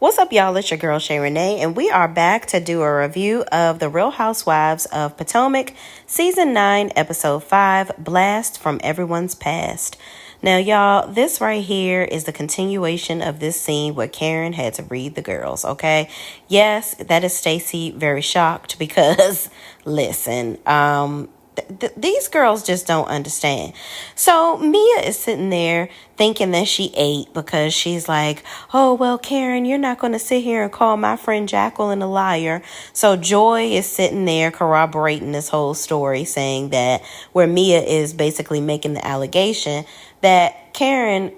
What's up, y'all? It's your girl, Shay Renee, and we are back to do a review of The Real Housewives of Potomac, Season 9, Episode 5, Blast from Everyone's Past. Now, y'all, this right here is the continuation of this scene where Karen had to read the girls, okay? Yes, that is Stacey very shocked because, listen, these girls just don't understand. So Mia is sitting there thinking that she ate because she's like, oh, well, Karen, you're not going to sit here and call my friend Jacqueline a liar. So Joy is sitting there corroborating this whole story, saying that where Mia is basically making the allegation that Karen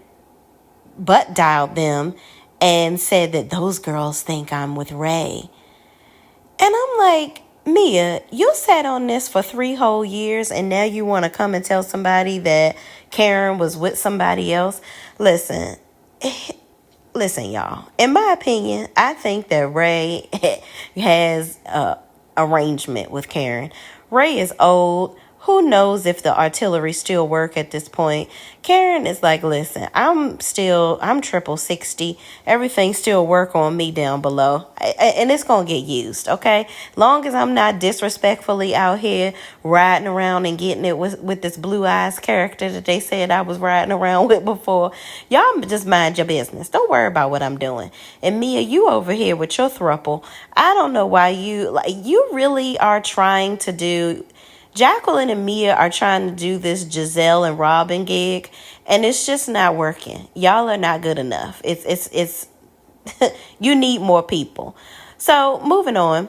butt dialed them and said that those girls think I'm with Ray. And I'm like, Mia, you sat on this for 3 whole years and now you want to come and tell somebody that Karen was with somebody else? Listen, y'all. In my opinion, I think that Ray has a arrangement with Karen. Ray is old. Who knows if the artillery still work at this point? Karen is like, listen, I'm triple 60. Everything still work on me down below. And it's going to get used, okay? Long as I'm not disrespectfully out here riding around and getting it with this blue eyes character that they said I was riding around with before. Y'all just mind your business. Don't worry about what I'm doing. And Mia, you over here with your throuple. I don't know why you really are trying to do... Jacqueline and Mia are trying to do this Gizelle and Robyn gig, and it's just not working. Y'all are not good enough. It's you need more people. So moving on,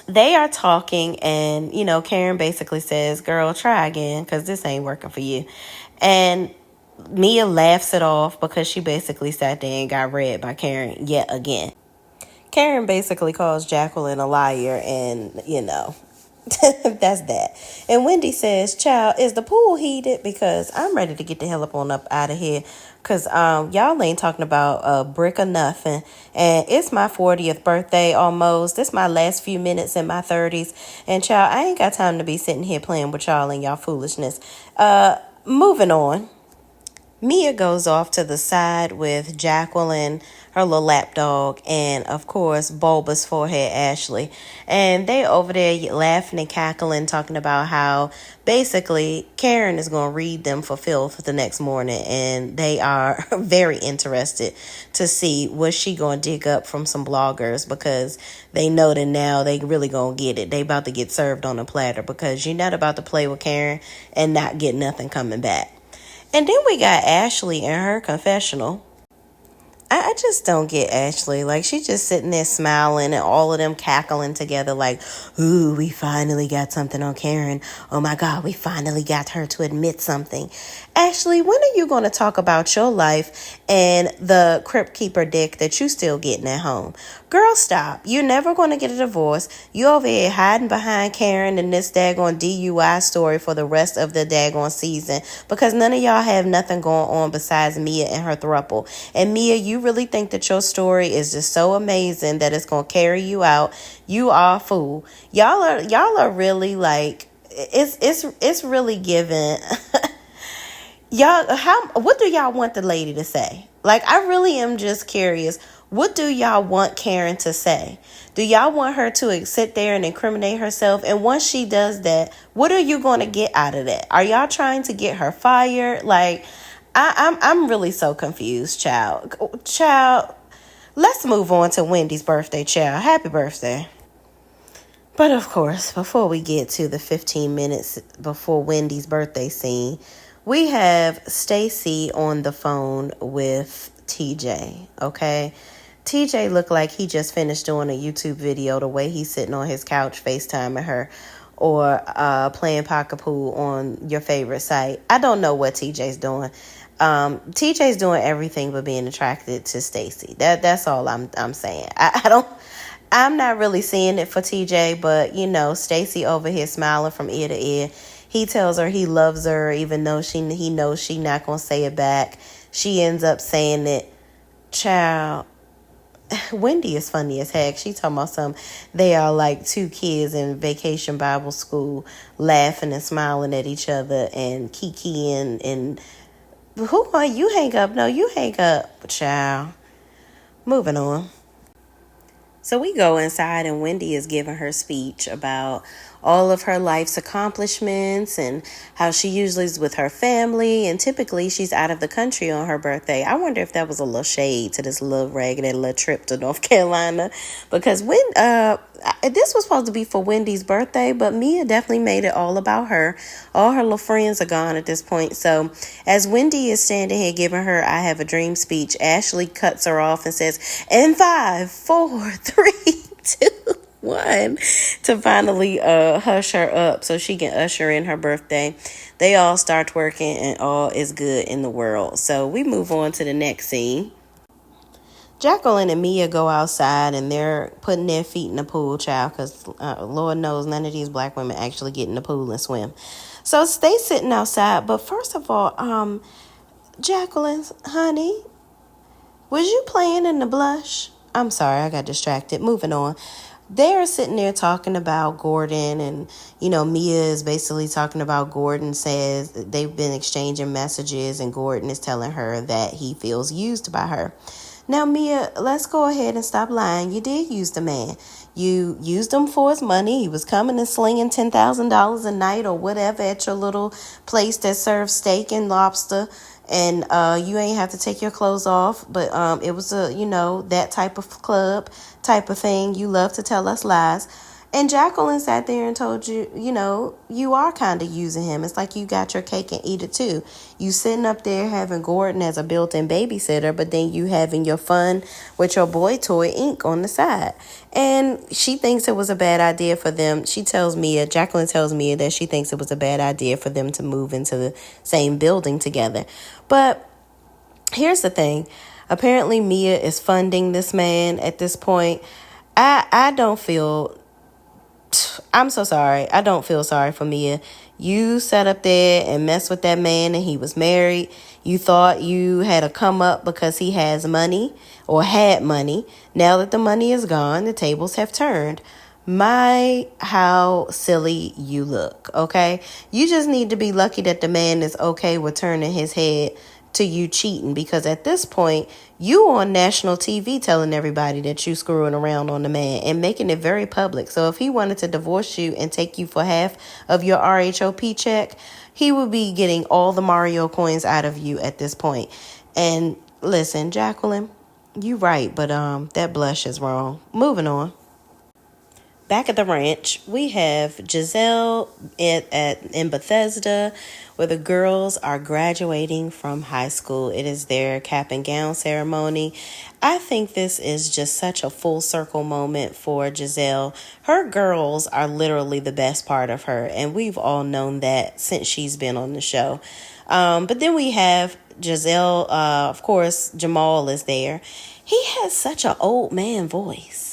they are talking, and Karen basically says, "Girl, try again, because this ain't working for you." And Mia laughs it off because she basically sat there and got read by Karen yet again. Karen basically calls Jacqueline a liar, and that's that. And Wendy says, child, is the pool heated? Because I'm ready to get the hell up out of here. Because y'all ain't talking about a brick or nothing. And it's my 40th birthday almost. This my last few minutes in my 30s. And child, I ain't got time to be sitting here playing with y'all and y'all foolishness. Moving on. Mia goes off to the side with Jacqueline, her little lapdog, and, of course, bulbous forehead Ashley. And they over there laughing and cackling, talking about how, basically, Karen is going to read them for filth the next morning. And they are very interested to see what she going to dig up from some bloggers, because they know that now they really going to get it. They about to get served on a platter, because you're not about to play with Karen and not get nothing coming back. And then we got Ashley in her confessional. I just don't get Ashley. Like, she just sitting there smiling and all of them cackling together like, ooh, we finally got something on Karen. Oh, my God, we finally got her to admit something. Ashley, when are you going to talk about your life and the crypt keeper dick that you still getting at home? Girl, stop. You're never going to get a divorce. You over here hiding behind Karen and this daggone DUI story for the rest of the daggone season, because none of y'all have nothing going on besides Mia and her throuple. And Mia, you really think that your story is just so amazing that it's going to carry you out? You are a fool. Y'all are really like, it's really giving. What do y'all want the lady to say? Like, I really am just curious. What do y'all want Karen to say? Do y'all want her to sit there and incriminate herself? And once she does that, what are you going to get out of that? Are y'all trying to get her fired? Like, I'm really so confused, child. Let's move on to Wendy's birthday, child. Happy birthday. But of course, before we get to the 15 minutes before Wendy's birthday scene, we have Stacey on the phone with TJ, okay? TJ looked like he just finished doing a YouTube video, the way he's sitting on his couch FaceTiming her, or playing pocket pool on your favorite site. I don't know what TJ's doing. TJ's doing everything but being attracted to Stacey. That's all I'm saying. I'm not really seeing it for TJ, but Stacey over here smiling from ear to ear. He tells her he loves her, even though he knows she not gonna say it back. She ends up saying it. Child, Wendy is funny as heck. She talking about they are like 2 kids in vacation Bible school, laughing and smiling at each other and kikiing and who are you hang up? No, you hang up, child. Moving on. So we go inside, and Wendy is giving her speech about all of her life's accomplishments and how she usually is with her family, and typically she's out of the country on her birthday. I wonder if that was a little shade to this little raggedy little trip to North Carolina, because when this was supposed to be for Wendy's birthday, but Mia definitely made it all about her. All her little friends are gone at this point. So as Wendy is standing here giving her "I Have a Dream" speech, Ashley cuts her off and says, "In 5, 4, 3, 2, 1," to finally hush her up so she can usher in her birthday. They all start twerking, and all is good in the world. So we move on to the next scene. Jacqueline and Mia go outside, and they're putting their feet in the pool, child, because Lord knows none of these black women actually get in the pool and swim. So stay sitting outside. But first of all, Jacqueline, honey, was you playing in the blush? I'm sorry, I got distracted. Moving on. They're sitting there talking about Gordon, and Mia is basically talking about Gordon. Says they've been exchanging messages, and Gordon is telling her that he feels used by her. Now, Mia, let's go ahead and stop lying. You did use the man. You used him for his money. He was coming and slinging $10,000 a night or whatever at your little place that serves steak and lobster. And you ain't have to take your clothes off. But it was that type of club, type of thing. You love to tell us lies. And Jacqueline sat there and told you, you are kind of using him. It's like you got your cake and eat it too. You sitting up there having Gordon as a built-in babysitter, but then you having your fun with your boy toy Ink on the side. And she thinks it was a bad idea for them. Jacqueline tells Mia that she thinks it was a bad idea for them to move into the same building together. But here's the thing. Apparently Mia is funding this man at this point. I don't feel... I'm so sorry. I don't feel sorry for Mia. You sat up there and messed with that man, and he was married. You thought you had a come up because he has money or had money. Now that the money is gone, the tables have turned. My, how silly you look, okay? You just need to be lucky that the man is okay with turning his head to you cheating, because at this point you on national TV telling everybody that you screwing around on the man and making it very public. So if he wanted to divorce you and take you for half of your RHOP check, he would be getting all the Mario coins out of you at this point. And listen, Jacqueline, you right, but that blush is wrong. Moving on. Back at the ranch, we have Gizelle in Bethesda, where the girls are graduating from high school. It is their cap and gown ceremony. I think this is just such a full circle moment for Gizelle. Her girls are literally the best part of her, and we've all known that since she's been on the show. But then we have Gizelle, of course, Jamal is there. He has such an old man voice.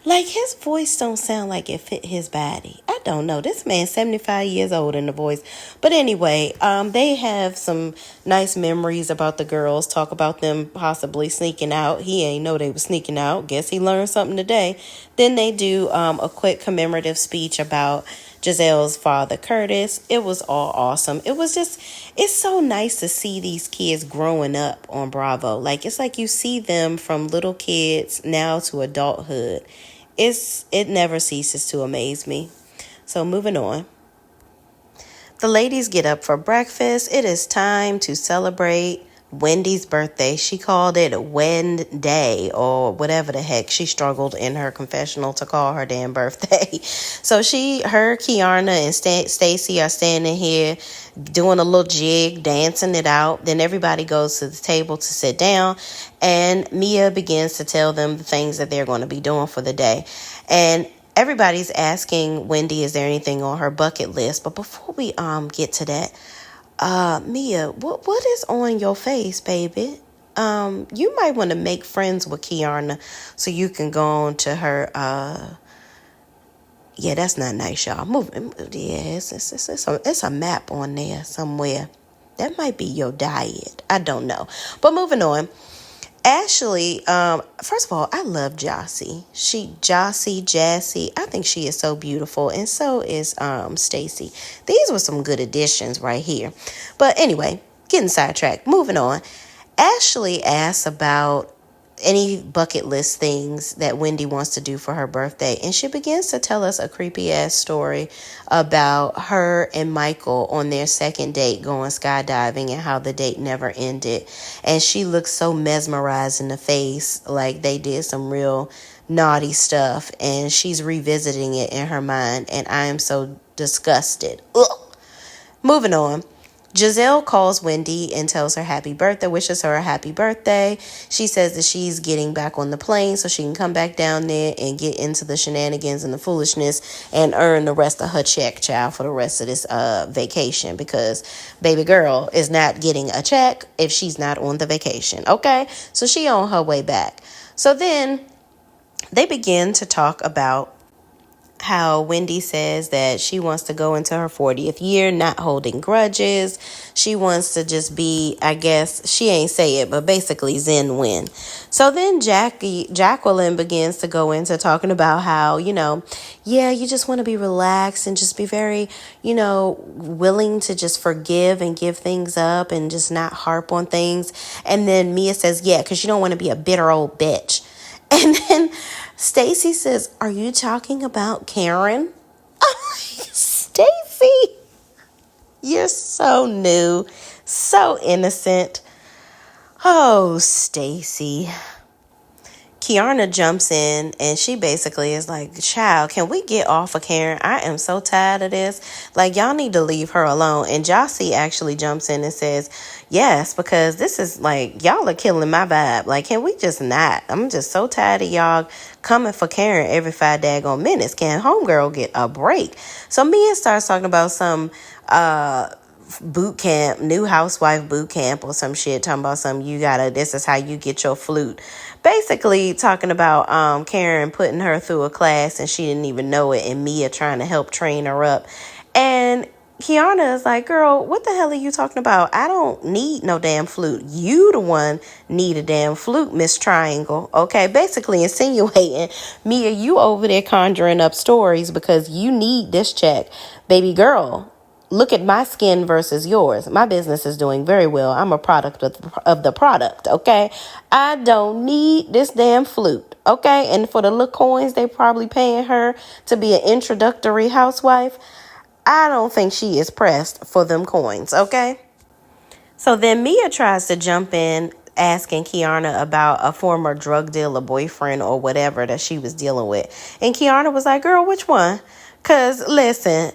Like, his voice don't sound like it fit his body. I don't know. This man's 75 years old in the voice. But anyway, they have some nice memories about the girls. Talk about them possibly sneaking out. He ain't know they were sneaking out. Guess he learned something today. Then they do a quick commemorative speech about Giselle's father, Curtis. It was all awesome. It's so nice to see these kids growing up on Bravo. Like, it's like you see them from little kids now to adulthood. It never ceases to amaze me. So moving on. The ladies get up for breakfast. It is time to celebrate Wendy's birthday. She called it Wenday, or whatever the heck she struggled in her confessional to call her damn birthday. So Kiana, and Stacy are standing here doing a little jig, dancing it out. Then everybody goes to the table to sit down, and Mia begins to tell them the things that they're going to be doing for the day. And everybody's asking Wendy, is there anything on her bucket list? But before we get to that, Mia, what is on your face, baby? You might want to make friends with Kiana so you can go on to her. Yeah, that's not nice, y'all. Yeah, it's a map on there somewhere. That might be your diet. I don't know. But moving on. Ashley, first of all, I love Jassy. Jassy. I think she is so beautiful, and so is Stacy. These were some good additions right here. But anyway, getting sidetracked. Moving on. Ashley asks about any bucket list things that Wendy wants to do for her birthday. And she begins to tell us a creepy ass story about her and Michael on their second date going skydiving and how the date never ended. And she looks so mesmerized in the face, like they did some real naughty stuff. And she's revisiting it in her mind. And I am so disgusted. Ugh. Moving on. Gizelle calls Wendy and tells her happy birthday, wishes her a happy birthday. She says that she's getting back on the plane so she can come back down there and get into the shenanigans and the foolishness and earn the rest of her check, child, for the rest of this vacation, because baby girl is not getting a check if she's not on the vacation, okay? So she on her way back. So then they begin to talk about how Wendy says that she wants to go into her 40th year not holding grudges. She wants to just be, I guess, she ain't say it, but basically zen win. So then Jacqueline begins to go into talking about how, yeah, you just want to be relaxed and just be very, willing to just forgive and give things up and just not harp on things. And then Mia says, yeah, because you don't want to be a bitter old bitch. And then Stacy says, are you talking about Karen? Stacy, you're so new, so innocent. Oh, Stacy. Kiana jumps in and she basically is like, child, can we get off of Karen? I am so tired of this. Like, y'all need to leave her alone. And Jossie actually jumps in and says, yes, because this is like, y'all are killing my vibe. Like, can we just not? I'm just so tired of y'all coming for Karen every 5 daggone minutes. Can homegirl get a break? So Mia starts talking about some boot camp, new housewife boot camp or some shit, talking about this is how you get your flute. Basically talking about Karen putting her through a class and she didn't even know it, and Mia trying to help train her up. And Kiana is like, girl, what the hell are you talking about? I don't need no damn flute. You the one need a damn flute, Miss Triangle. Okay, basically insinuating, Mia, you over there conjuring up stories because you need this check. Baby girl, look at my skin versus yours. My business is doing very well. I'm a product of the product, okay? I don't need this damn flute, okay? And for the little coins they probably paying her to be an introductory housewife, I don't think she is pressed for them coins, okay? So then Mia tries to jump in asking Kiana about a former drug dealer boyfriend or whatever that she was dealing with. And Kiana was like, girl, which one? Because, listen,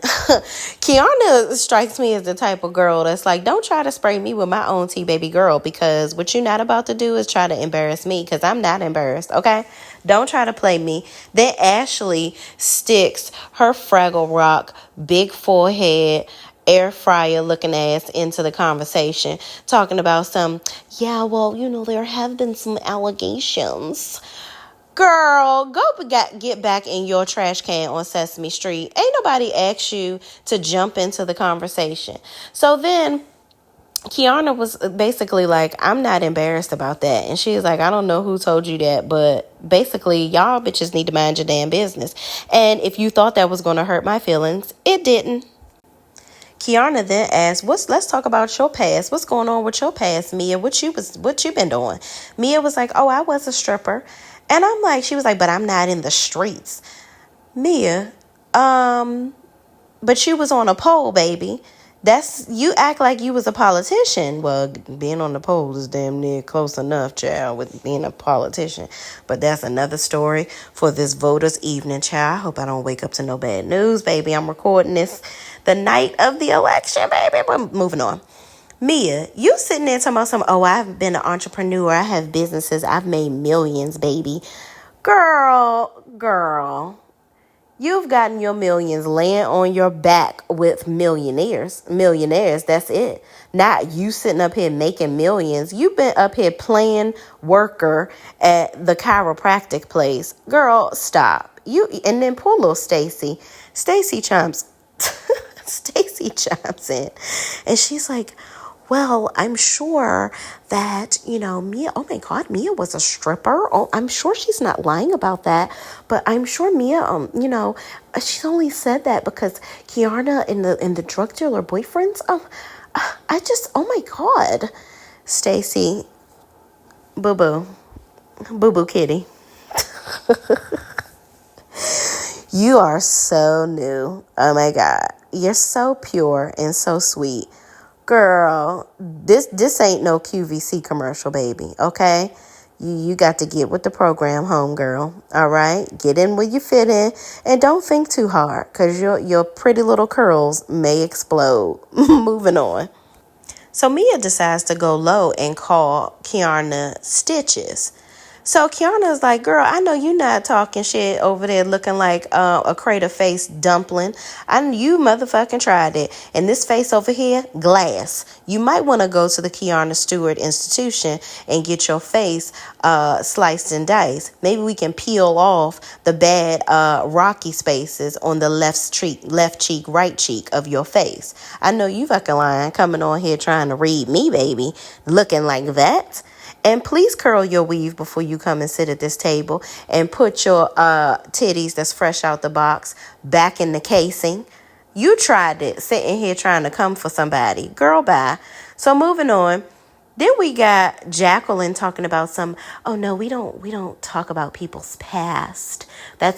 Kiana strikes me as the type of girl that's like, don't try to spray me with my own tea, baby girl, because what you're not about to do is try to embarrass me, because I'm not embarrassed, okay? Don't try to play me. Then Ashley sticks her Fraggle Rock, big forehead, air fryer looking ass into the conversation, talking about there have been some allegations. Girl, go get back in your trash can on Sesame Street. Ain't nobody asked you to jump into the conversation. So then Kiana was basically like, I'm not embarrassed about that. And she was like, I don't know who told you that, but basically y'all bitches need to mind your damn business. And if you thought that was going to hurt my feelings, it didn't. Kiana then asked, let's talk about your past. What's going on with your past, Mia? What you been doing? Mia was like, oh, I was a stripper. And I'm like, she was like, but I'm not in the streets. Mia, but you was on a pole, baby. You act like you was a politician. Well, being on the pole is damn near close enough, child, with being a politician. But that's another story for this voters' evening, child. I hope I don't wake up to no bad news, baby. I'm recording this the night of the election, baby. We're moving on. Mia, you sitting there talking about I've been an entrepreneur. I have businesses. I've made millions, baby. Girl. You've gotten your millions laying on your back with millionaires. That's it. Not you sitting up here making millions. You've been up here playing worker at the chiropractic place. Girl, stop. And then poor little Stacy. Stacy chimes in. And she's like, well, I'm sure that, Mia, oh my God, Mia was a stripper. Oh, I'm sure she's not lying about that. But I'm sure Mia, she only said that because Kiana and the drug dealer boyfriends, oh my God. Stacy, boo-boo. Boo Boo Kitty. You are so new. Oh my God. You're so pure and so sweet. Girl, this ain't no QVC commercial, baby, okay? You got to get with the program, homegirl. All right? Get in where you fit in and don't think too hard because your pretty little curls may explode. Moving on. So Mia decides to go low and call Kiana Stitches. So Kiana's like, girl, I know you not talking shit over there looking like a crater face dumpling. You motherfucking tried it. And this face over here, glass. You might want to go to the Kiana Stewart Institution and get your face sliced and diced. Maybe we can peel off the bad rocky spaces on the left cheek, right cheek of your face. I know you fucking lying coming on here trying to read me, baby, looking like that. And please curl your weave before you come and sit at this table and put your titties that's fresh out the box back in the casing. You tried it sitting here trying to come for somebody. Girl, bye. So moving on. Then we got Jacqueline talking about oh no, we don't talk about people's past.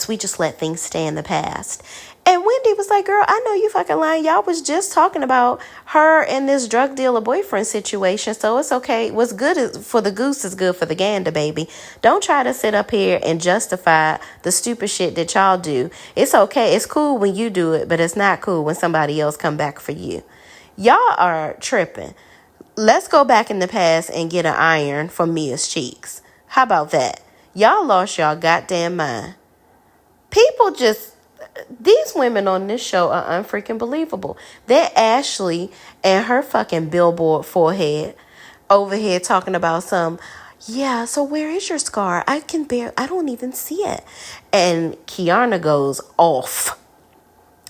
We just let things stay in the past. And Wendy was like, girl, I know you fucking lying. Y'all was just talking about her and this drug dealer boyfriend situation. So it's okay. What's good for the goose is good for the gander, baby. Don't try to sit up here and justify the stupid shit that y'all do. It's okay. It's cool when you do it, but it's not cool when somebody else come back for you. Y'all are tripping. Let's go back in the past and get an iron for Mia's cheeks. How about that? Y'all lost y'all goddamn mind. These women on this show are unfreaking believable. They're Ashley and her fucking billboard forehead over here talking about yeah, so where is your scar? I don't even see it. And Kiana goes off.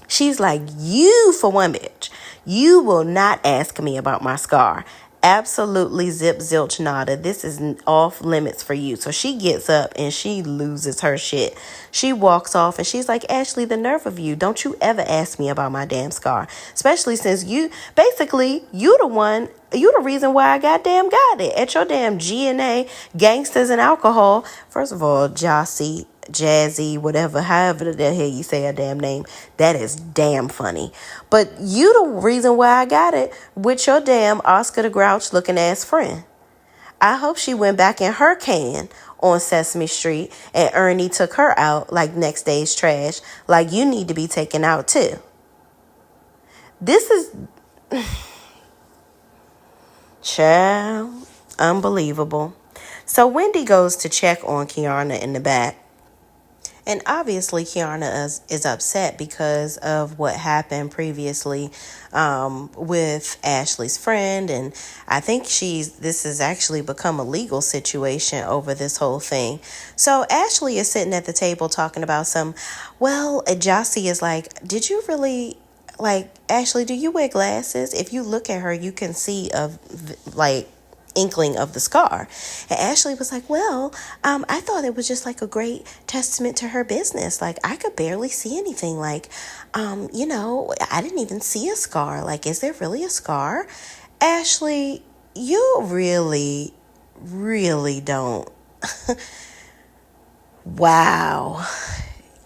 She's like, you for one, bitch. You will not ask me about my scar. Absolutely zip zilch nada. This is off limits for you. So she gets up and she loses her shit. She walks off and she's like, Ashley, the nerve of you. Don't you ever ask me about my damn scar. Especially since you the reason why I goddamn got it. At your damn G&A, gangsters and alcohol. First of all, Jazzy, whatever, however the hell you say her damn name, that is damn funny. But you the reason why I got it with your damn Oscar the Grouch looking ass friend. I hope she went back in her can on Sesame Street and Ernie took her out like next day's trash, like you need to be taken out too. This is child, unbelievable. So Wendy goes to check on Kiana in the back. And obviously, Kiana is upset because of what happened previously with Ashley's friend. And I think this has actually become a legal situation over this whole thing. So Ashley is sitting at the table talking about Jossie is like, did you really, Ashley, do you wear glasses? If you look at her, you can see inkling of the scar. And Ashley was like, I thought it was just like a great testament to her business. Like, I could barely see anything. I didn't even see a scar. Like, is there really a scar? Ashley, you really, really don't. Wow.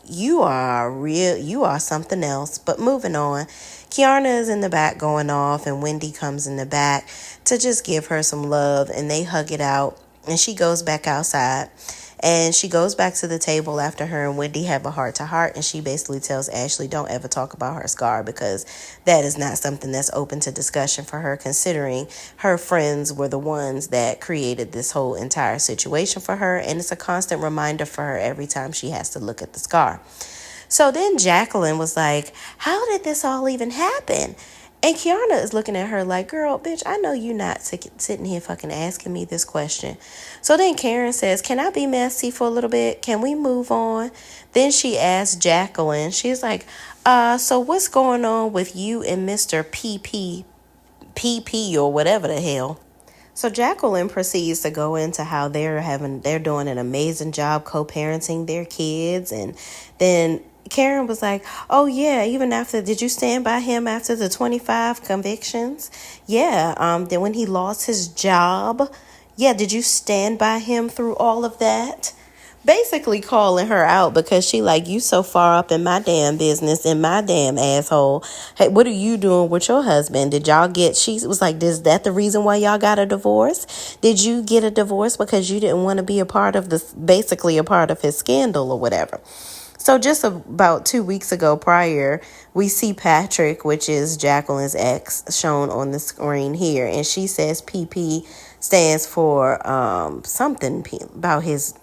You are something else. But moving on, Kiana is in the back going off and Wendy comes in the back to just give her some love and they hug it out and she goes back outside and she goes back to the table after her and Wendy have a heart-to-heart and she basically tells Ashley don't ever talk about her scar because that is not something that's open to discussion for her considering her friends were the ones that created this whole entire situation for her and it's a constant reminder for her every time she has to look at the scar. So then Jacqueline was like, how did this all even happen? And Kiana is looking at her like, girl, bitch, I know you not sitting here fucking asking me this question. So then Karen says, can I be messy for a little bit? Can we move on? Then she asks Jacqueline, she's like, so what's going on with you and Mr. PP or whatever the hell? So Jacqueline proceeds to go into how they're doing an amazing job co-parenting their kids. And then Karen was like, oh yeah, did you stand by him after the 25 convictions? Yeah, then when he lost his job, Yeah, did you stand by him through all of that? Basically calling her out because she like, you so far up in my damn business, in my damn asshole. Hey, what are you doing with your husband? Did y'all get, she was like, is that the reason why y'all got a divorce? Did you get a divorce because you didn't want to be a part of this, basically a part of his scandal or whatever? So just about 2 weeks ago prior, we see Patrick, which is Jacqueline's ex, shown on the screen here. And she says PP stands for something about his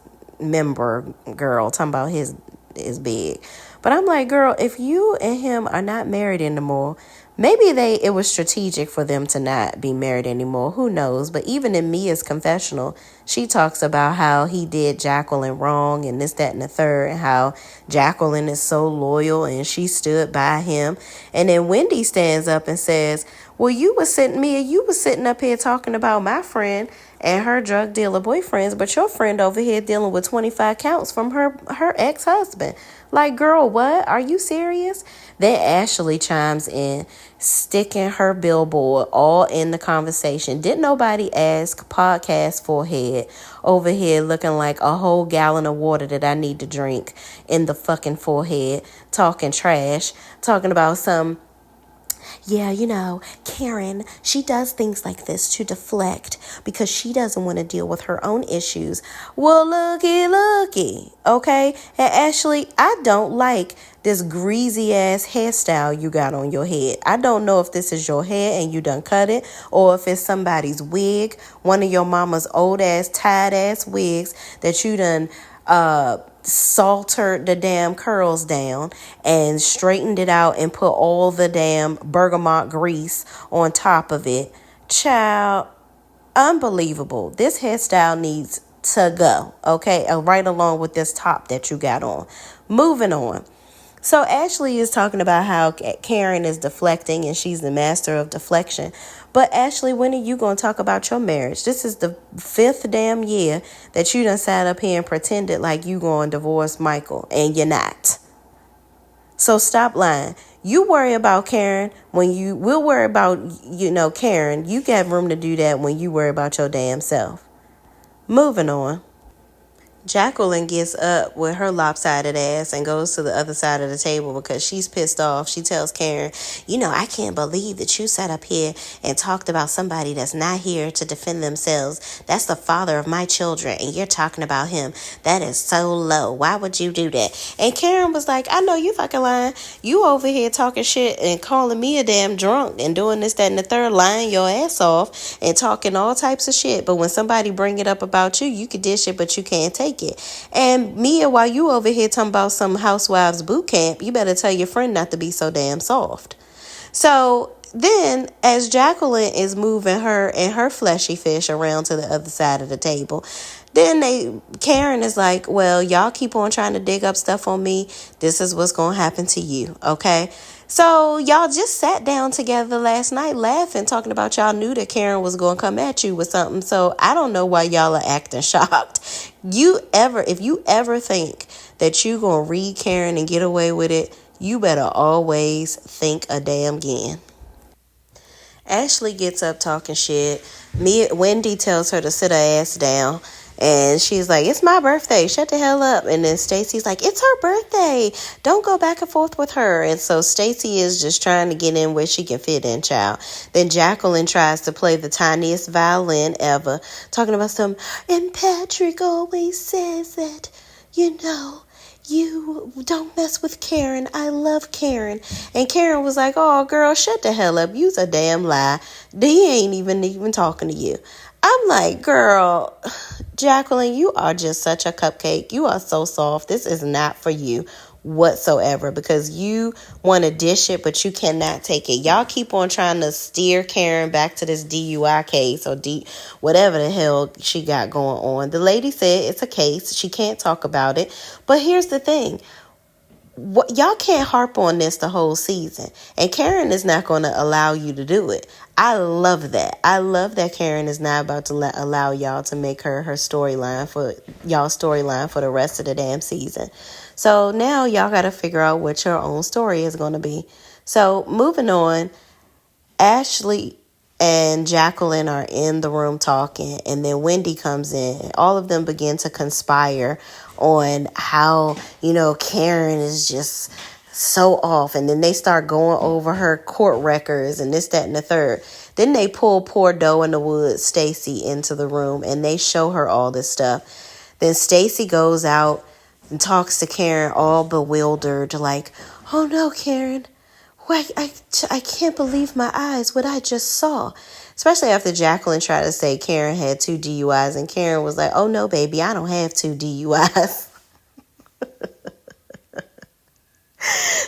member girl, talking about his is big. But I'm like, girl, if you and him are not married anymore, maybe it was strategic for them to not be married anymore. Who knows? But even in Mia's confessional, she talks about how he did Jacqueline wrong and this, that, and the third, and how Jacqueline is so loyal and she stood by him. And then Wendy stands up and says, well, you was sitting up here talking about my friend and her drug dealer boyfriends, but your friend over here dealing with 25 counts from her ex-husband. Like, girl, what? Are you serious? Then Ashley chimes in, sticking her billboard all in the conversation. Didn't nobody ask podcast forehead over here looking like a whole gallon of water that I need to drink in the fucking forehead, talking trash, talking about some, yeah, Karen, she does things like this to deflect because she doesn't want to deal with her own issues. Well, looky, okay? And Ashley, I don't like this greasy ass hairstyle you got on your head. I don't know if this is your hair and you done cut it, or if it's somebody's wig, one of your mama's old ass, tied ass wigs that you done saltered the damn curls down and straightened it out and put all the damn bergamot grease on top of it. Child, unbelievable. This hairstyle needs to go, okay? Right along with this top that you got on. Moving on. So Ashley is talking about how Karen is deflecting and she's the master of deflection. But Ashley, when are you going to talk about your marriage? This is the 5th damn year that you done sat up here and pretended like you going to divorce Michael, and you're not. So stop lying. You worry about Karen we'll worry about, Karen. You got room to do that when you worry about your damn self. Moving on. Jacqueline gets up with her lopsided ass and goes to the other side of the table because she's pissed off. She tells Karen, I can't believe that you sat up here and talked about somebody that's not here to defend themselves. That's the father of my children, and you're talking about him. That is so low. Why would you do that? And Karen was like, I know you fucking lying. You over here talking shit and calling me a damn drunk and doing this, that, and the third, lying your ass off and talking all types of shit. But when somebody bring it up about you, you can dish it, but you can't take it. And Mia, while you over here talking about some housewives boot camp, you better tell your friend not to be so damn soft. So then, as Jacqueline is moving her and her fleshy fish around to the other side of the table, then Karen is like, well, y'all keep on trying to dig up stuff on me. This is what's going to happen to you, okay? So y'all just sat down together last night laughing, talking about y'all knew that Karen was going to come at you with something. So I don't know why y'all are acting shocked. If you ever think that you going to read Karen and get away with it, you better always think a damn again. Ashley gets up talking shit. Wendy tells her to sit her ass down. And she's like, it's my birthday. Shut the hell up. And then Stacy's like, it's her birthday. Don't go back and forth with her. And so Stacy is just trying to get in where she can fit in, child. Then Jacqueline tries to play the tiniest violin ever, talking about and Patrick always says that, you don't mess with Karen. I love Karen. And Karen was like, oh, girl, shut the hell up. You's a damn lie. He ain't even talking to you. I'm like, girl, Jacqueline, you are just such a cupcake. You are so soft. This is not for you whatsoever because you want to dish it, but you cannot take it. Y'all keep on trying to steer Karen back to this DUI case or whatever the hell she got going on. The lady said it's a case. She can't talk about it. But here's the thing. Y'all can't harp on this the whole season. And Karen is not going to allow you to do it. I love that. I love that Karen is not about to allow y'all to make her storyline for the rest of the damn season. So now y'all got to figure out what your own story is going to be. So moving on, Ashley and Jacqueline are in the room talking, and then Wendy comes in. All of them begin to conspire on how, Karen is just so off. And then they start going over her court records and this, that, and the third. Then they pull poor Doe in the woods, Stacy, into the room, and they show her all this stuff. Then Stacy goes out and talks to Karen all bewildered, like, oh no, Karen, I can't believe my eyes, what I just saw. Especially after Jacqueline tried to say Karen had 2 DUIs, and Karen was like, oh no, baby, I don't have 2 DUIs.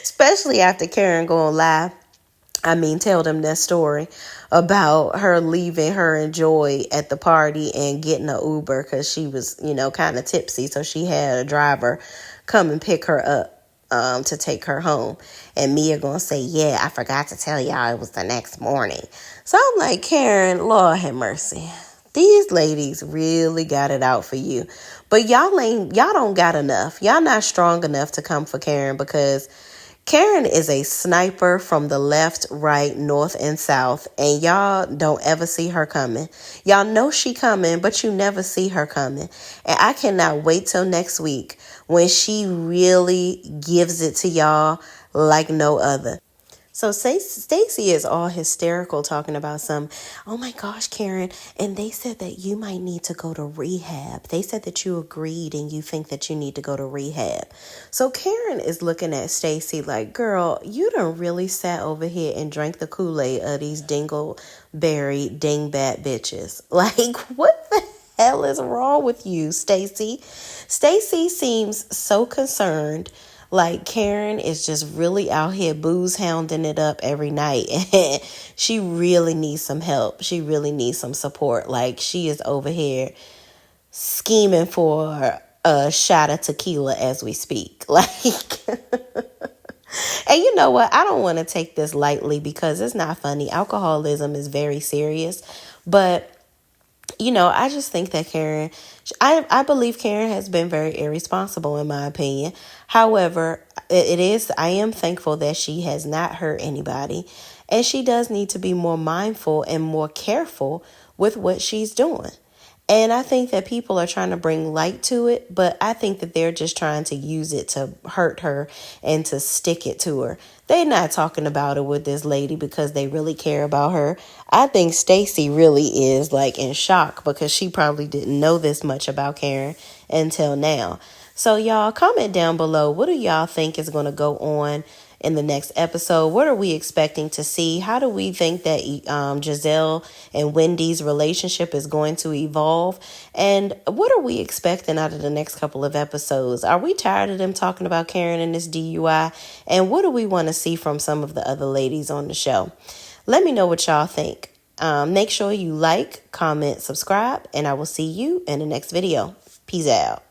Especially after Karen tell them that story about her leaving her and Joy at the party and getting an Uber because she was, kind of tipsy. So she had a driver come and pick her up to take her home. And Mia gonna say, yeah, I forgot to tell y'all it was the next morning. So I'm like, Karen, Lord have mercy. These ladies really got it out for you. But y'all don't got enough. Y'all not strong enough to come for Karen, because Karen is a sniper from the left, right, north, and south, and y'all don't ever see her coming. Y'all know she coming, but you never see her coming. And I cannot wait till next week when she really gives it to y'all like no other. So Stacy is all hysterical talking about oh my gosh, Karen, and they said that you might need to go to rehab. They said that you agreed and you think that you need to go to rehab. So Karen is looking at Stacy like, girl, you done really sat over here and drank the Kool-Aid of these dingleberry dingbat bitches. Like, what the hell is wrong with you, Stacy? Stacy seems so concerned. Like, Karen is just really out here booze hounding it up every night. And she really needs some help. She really needs some support. Like, she is over here scheming for a shot of tequila as we speak. Like, and you know what? I don't want to take this lightly because it's not funny. Alcoholism is very serious. But I just think that Karen, I believe Karen has been very irresponsible in my opinion. However, I am thankful that she has not hurt anybody. And she does need to be more mindful and more careful with what she's doing. And I think that people are trying to bring light to it, but I think that they're just trying to use it to hurt her and to stick it to her. They're not talking about it with this lady because they really care about her. I think Stacy really is like in shock because she probably didn't know this much about Karen until now. So y'all comment down below. What do y'all think is going to go on in the next episode? What are we expecting to see? How do we think that Jazelle and Wendy's relationship is going to evolve? And what are we expecting out of the next couple of episodes? Are we tired of them talking about Karen and this DUI? And what do we want to see from some of the other ladies on the show? Let me know what y'all think. Make sure you like, comment, subscribe, and I will see you in the next video. Peace out.